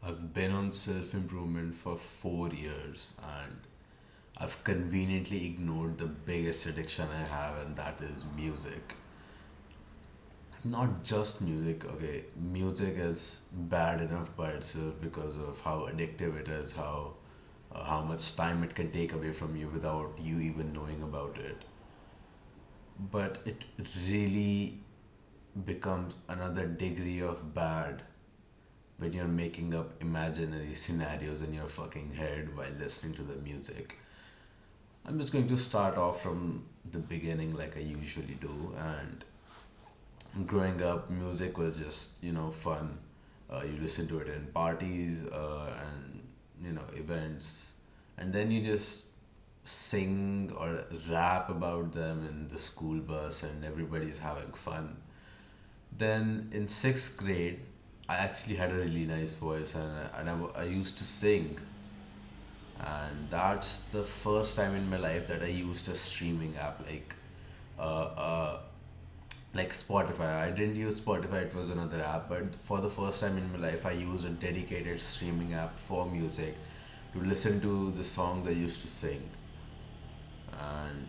I've been on self improvement for 4 years, and I've conveniently ignored the biggest addiction I have, and that is music. Not just music, okay, music is bad enough by itself because of how addictive it is, how much time it can take away from you without you even knowing about it. But it really becomes another degree of bad when you're making up imaginary scenarios in your fucking head while listening to the music. I'm just going to start off from the beginning like I usually do. And growing up, music was just, fun. You listen to it in parties and, events. And then you just sing or rap about them in the school bus and everybody's having fun. Then in sixth grade, I actually had a really nice voice, and I used to sing. And that's the first time in my life that I used a streaming app uh, uh, like Spotify. I didn't use Spotify, it was another app, but for the first time in my life, I used a dedicated streaming app for music to listen to the songs I used to sing. And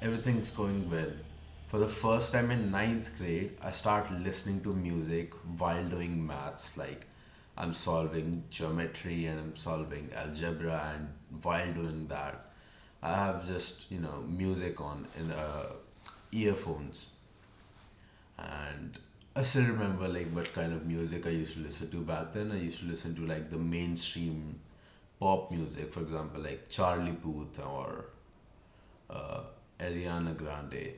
everything's going well. For the first time in ninth grade, I start listening to music while doing maths. Like I'm solving geometry and I'm solving algebra, and while doing that, I have just music on in earphones. And I still remember like what kind of music I used to listen to back then. I used to listen to like the mainstream pop music, for example, like Charlie Puth or uh, Ariana Grande.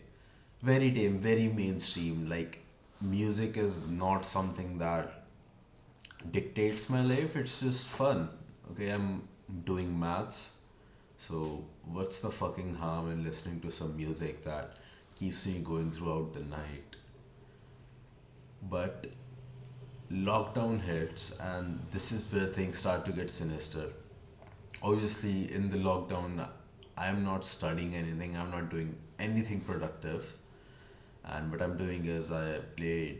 Very tame, very mainstream. Like, music is not something that dictates my life, it's just fun. Okay, I'm doing maths, so what's the fucking harm in listening to some music that keeps me going throughout the night? But lockdown hits, and this is where things start to get sinister. Obviously, in the lockdown, I'm not studying anything, I'm not doing anything productive. And what I'm doing is I play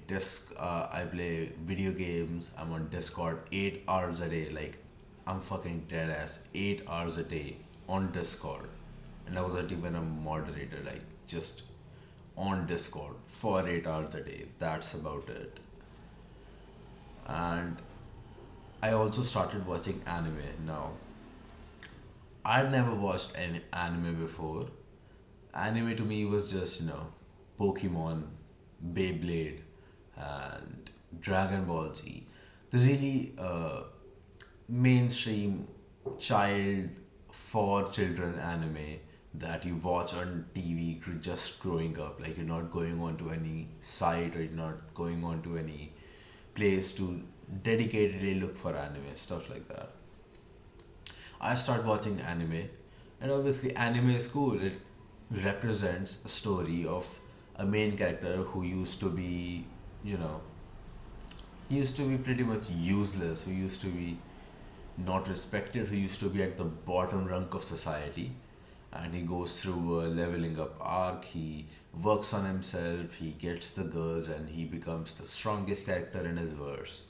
video games. I'm on Discord 8 hours a day. Like I'm fucking dead ass 8 hours a day on Discord, and I wasn't even a moderator. Like just on Discord for 8 hours a day. That's about it. And I also started watching anime now. I'd never watched any anime before. Anime to me was just, Pokemon, Beyblade, and Dragon Ball Z. The really mainstream child for children anime that you watch on TV just growing up. Like you're not going on to any site, or you're not going on to any place to dedicatedly look for anime, stuff like that. I start watching anime, and obviously, anime is cool. It represents a story of a main character who used to be, you know, he used to be pretty much useless, who used to be not respected, who used to be at the bottom rung of society. And he goes through a leveling up arc, he works on himself, he gets the girls, and he becomes the strongest character in his verse.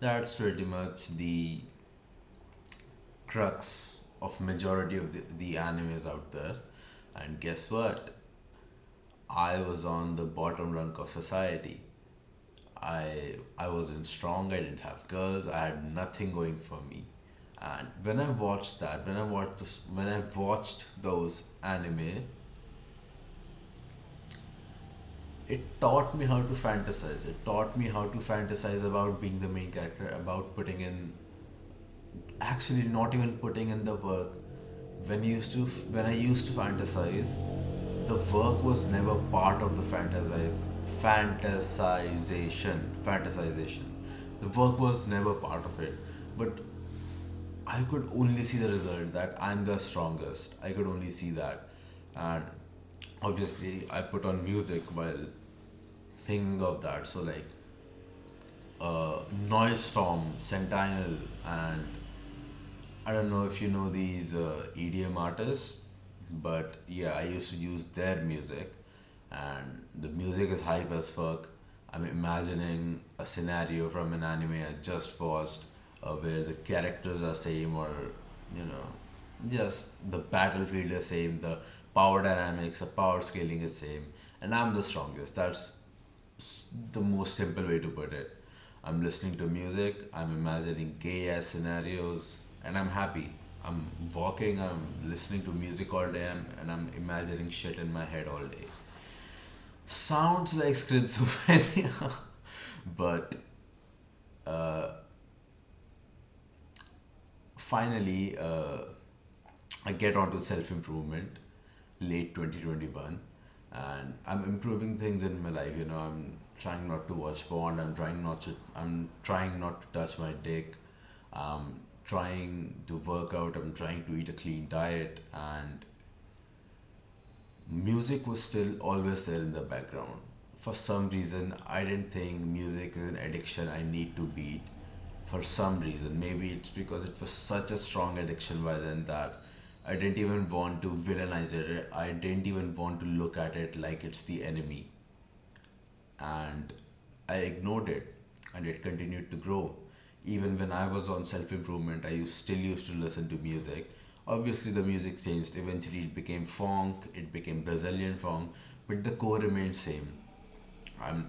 That's pretty much the crux of majority of the animes out there. And guess what? I was on the bottom rung of society. I wasn't strong, I didn't have girls, I had nothing going for me. And when I watched those anime, it taught me how to fantasize. It taught me how to fantasize about being the main character, about putting in, actually not even putting in the work. When I used to fantasize, the work was never part of the fantasization. The work was never part of it. But I could only see the result that I'm the strongest. I could only see that. And obviously I put on music while thinking of that. So like Noise Storm, Sentinel, and I don't know if you know these EDM artists, but yeah, I used to use their music, and the music is hype as fuck. I'm imagining a scenario from an anime I just watched, where the characters are same, or you know, just the battlefield is same, the power dynamics, the power scaling is same, and I'm the strongest. That's the most simple way to put it. I'm listening to music, I'm imagining gay ass scenarios, and I'm happy. I'm walking, I'm listening to music all day, and I'm imagining shit in my head all day. Sounds like schizophrenia, but uh, finally, I get onto self improvement late 2021, and I'm improving things in my life. You know, I'm trying not to watch porn. I'm trying not to touch my dick. I'm trying to work out. I'm trying to eat a clean diet, and music was still always there in the background. For some reason, I didn't think music is an addiction I need to beat. For some reason, maybe it's because it was such a strong addiction by then that I didn't even want to villainize it. I didn't even want to look at it like it's the enemy. And I ignored it, and it continued to grow. Even when I was on self improvement, still used to listen to music. Obviously, the music changed. Eventually, it became funk, it became Brazilian funk, but the core remained same.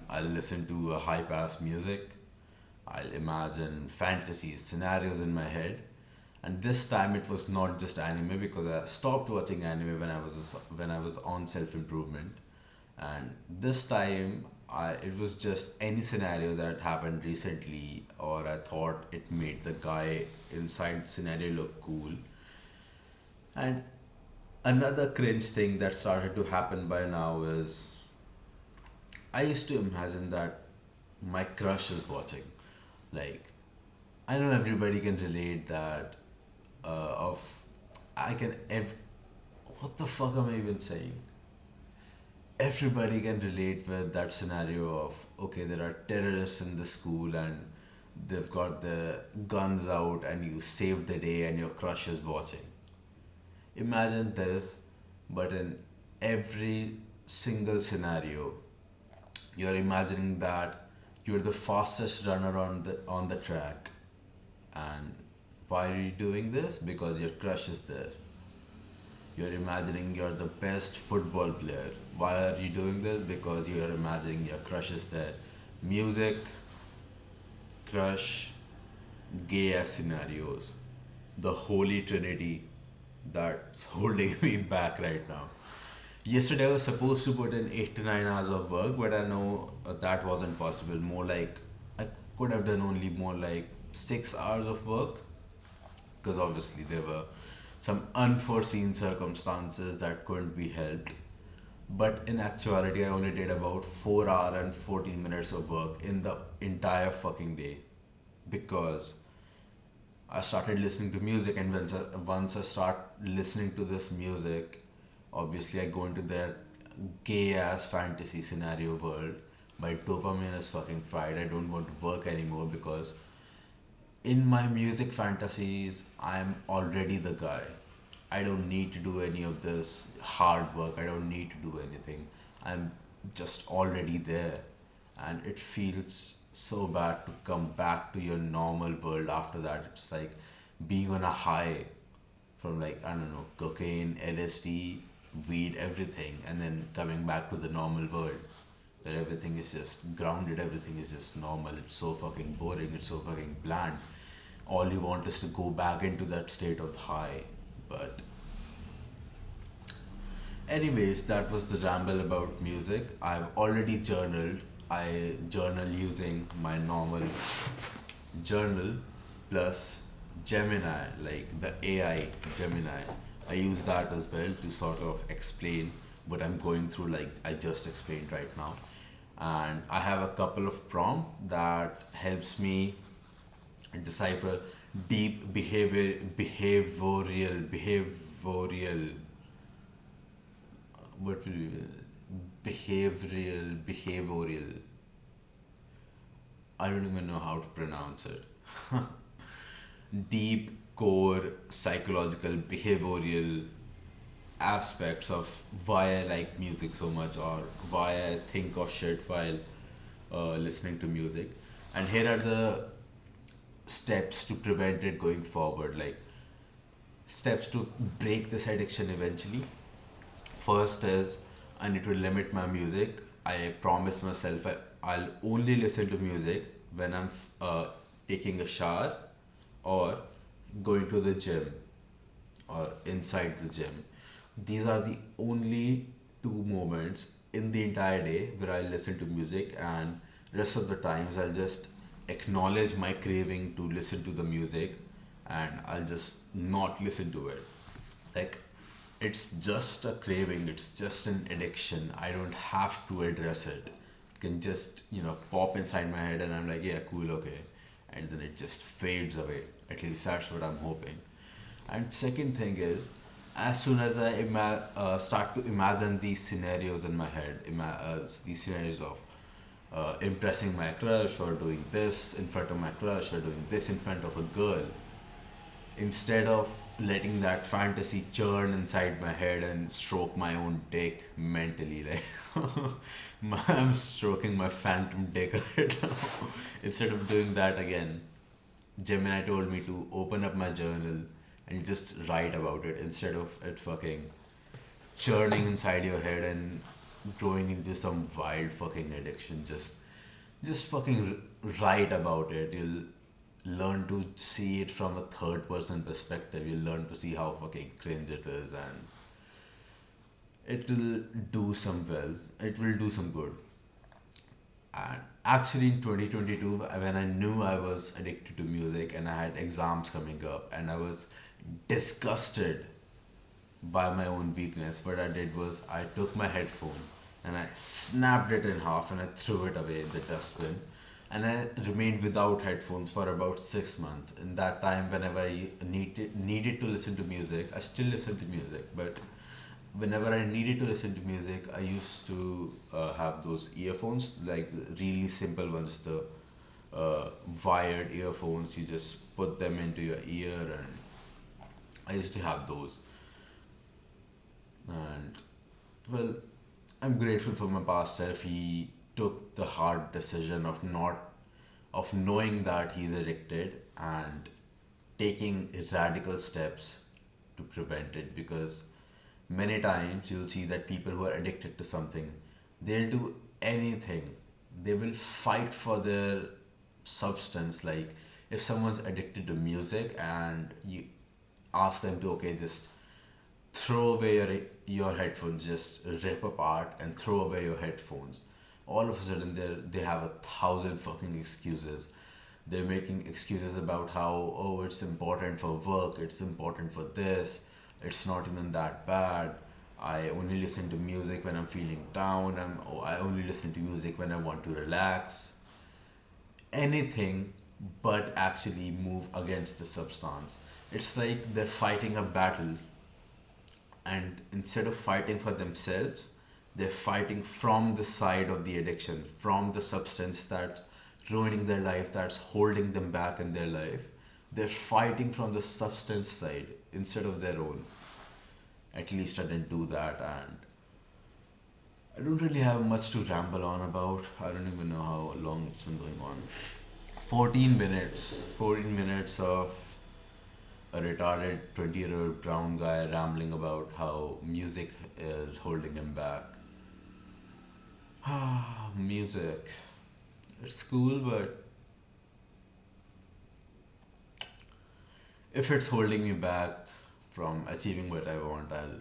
I'll listen to high pass music. I'll imagine fantasies, scenarios in my head. And this time it was not just anime, because I stopped watching anime when I was on self improvement. And this time it was just any scenario that happened recently, or I thought it made the guy inside the scenario look cool. And another cringe thing that started to happen by now is I used to imagine that my crush is watching. Like, I know everybody can relate that of I can what the fuck am I even saying? Everybody can relate with that scenario of, okay, there are terrorists in the school, and they've got the guns out, and you save the day and your crush is watching. Imagine this, but in every single scenario, you're imagining that you're the fastest runner on the track. And why are you doing this? Because your crush is there. You're imagining you're the best football player. Why are you doing this? Because you're imagining your crush is there. Music, crush, gay ass scenarios. The holy trinity that's holding me back right now. Yesterday I was supposed to put in 8 to 9 hours of work, but I know that wasn't possible. More like, I could have done only more like 6 hours of work, because obviously there were some unforeseen circumstances that couldn't be helped. But in actuality, I only did about 4 hours and 14 minutes of work in the entire fucking day, because I started listening to music, and once I start listening to this music, obviously I go into that gay ass fantasy scenario world. My dopamine is fucking fried. I don't want to work anymore, because in my music fantasies, I'm already the guy. I don't need to do any of this hard work. I don't need to do anything. I'm just already there. And it feels so bad to come back to your normal world after that. It's like being on a high from, like, I don't know, cocaine, LSD, weed, everything, and then coming back to the normal world where everything is just grounded, everything is just normal. It's so fucking boring, it's so fucking bland. All you want is to go back into that state of high. But anyways, that was the ramble about music. I've already journaled. I journal using my normal journal plus Gemini, like the AI Gemini. I use that as well to sort of explain what I'm going through, like I just explained right now. And I have a couple of prompts that helps me decipher deep behavioral, what will be behavioral, I don't even know how to pronounce it. Deep core psychological behavioral aspects of why I like music so much, or why I think of shit while listening to music. And here are the steps to prevent it going forward, like steps to break this addiction eventually. First is I need to limit my music. I promise myself I'll only listen to music when I'm taking a shower or going to the gym or inside the gym. These are the only two moments in the entire day where I listen to music, and rest of the times I'll just acknowledge my craving to listen to the music and I'll just not listen to it. Like, it's just a craving, it's just an addiction. I don't have to address it. It can just, pop inside my head and I'm like, yeah, cool, okay. And then it just fades away. At least that's what I'm hoping. And second thing is, as soon as I start to imagine these scenarios in my head, these scenarios of impressing my crush or doing this in front of my crush or doing this in front of a girl, instead of letting that fantasy churn inside my head and stroke my own dick mentally, like I'm stroking my phantom dick right now. Instead of doing that again, Gemini told me to open up my journal and just write about it instead of it fucking churning inside your head and growing into some wild fucking addiction. Just fucking write about it. You'll learn to see it from a third person perspective. You'll learn to see how fucking cringe it is, and it will do some well. It will do some good. And actually, in 2022, when I knew I was addicted to music and I had exams coming up and I was disgusted by my own weakness, what I did was I took my headphone and I snapped it in half and I threw it away in the dustbin. And I remained without headphones for about 6 months. In that time, whenever I needed to listen to music, I still listen to music, but whenever I needed to listen to music, I used to have those earphones, like the really simple ones, the wired earphones. You just put them into your ear, and I used to have those. And well, I'm grateful for my past self. He took the hard decision of knowing that he's addicted and taking radical steps to prevent it, because many times you'll see that people who are addicted to something, they'll do anything. They will fight for their substance. Like, if someone's addicted to music and you ask them to, okay, just throw away your headphones, just rip apart and throw away your headphones, all of a sudden they have a thousand fucking excuses. They're making excuses about how, oh, it's important for work, it's important for this, it's not even that bad. I only listen to music when I'm feeling down. I only listen to music when I want to relax. Anything but actually move against the substance. It's like they're fighting a battle, and instead of fighting for themselves, they're fighting from the side of the addiction, from the substance that's ruining their life, that's holding them back in their life. They're fighting from the substance side instead of their own. At least I didn't do that, and I don't really have much to ramble on about. I don't even know how long it's been going on. 14 minutes. 14 minutes of a retarded 20-year-old brown guy rambling about how music is holding him back. Music. It's cool, but if it's holding me back from achieving what I want, I'll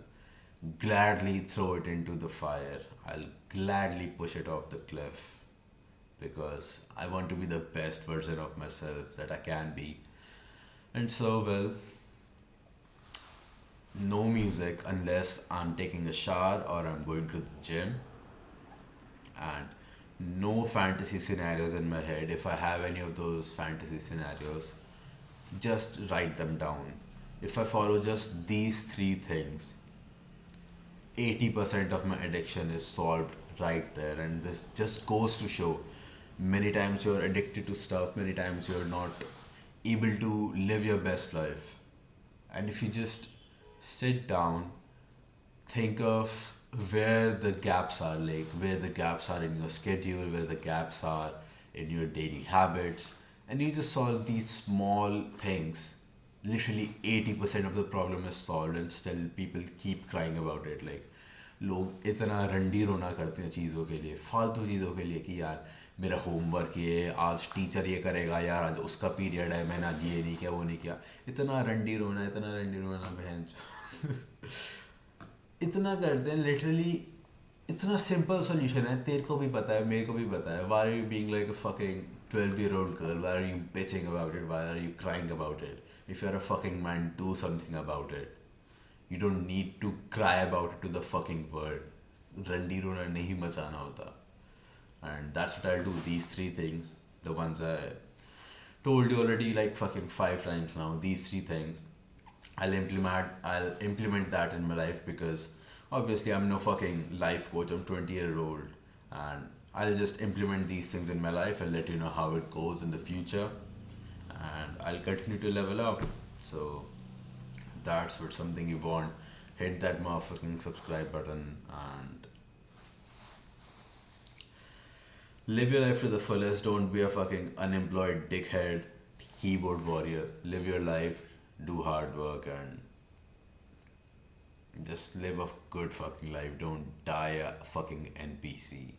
gladly throw it into the fire. I'll gladly push it off the cliff, because I want to be the best version of myself that I can be. And so, well, no music unless I'm taking a shower or I'm going to the gym, and no fantasy scenarios in my head. If I have any of those fantasy scenarios, just write them down. If I follow just these three things, 80% of my addiction is solved right there. And this just goes to show, many times you're addicted to stuff, many times you're not able to live your best life. And if you just sit down, think of where the gaps are, like where the gaps are in your schedule, where the gaps are in your daily habits, and you just solve these small things. Literally 80% of the problem is solved, and still people keep crying about it. Like, लोग इतना रंडी रोना करते हैं चीज़ों के लिए, फालतू चीज़ों के लिए, कि यार मेरा होमवर्क ये, आज टीचर ये करेगा, यार आज उसका पीरियड है, मैंने आज ये नहीं किया, वो नहीं किया। इतना रंडी रोना बहन इतना करते हैं लिटरली। इतना सिंपल सोल्यूशन है, तेरे को भी पता है, मेरे को भी पता है। Why are you being like a fucking 12-year-old girl? Why are you bitching about it? Why are you crying about it? If you're a fucking man, do something about it. You don't need to cry about it to the fucking world. रंडी रोना नहीं मचाना होता. And that's what I'll do, these three things. The ones I told you already like fucking 5 times now. These three things. I'll implement that in my life, because obviously I'm no fucking life coach. I'm 20-year-old, and I'll just implement these things in my life and let you know how it goes in the future, and I'll continue to level up. So that's what something you want. Hit that motherfucking subscribe button and live your life to the fullest. Don't be a fucking unemployed dickhead keyboard warrior. Live your life, do hard work, and just live a good fucking life. Don't die a fucking NPC.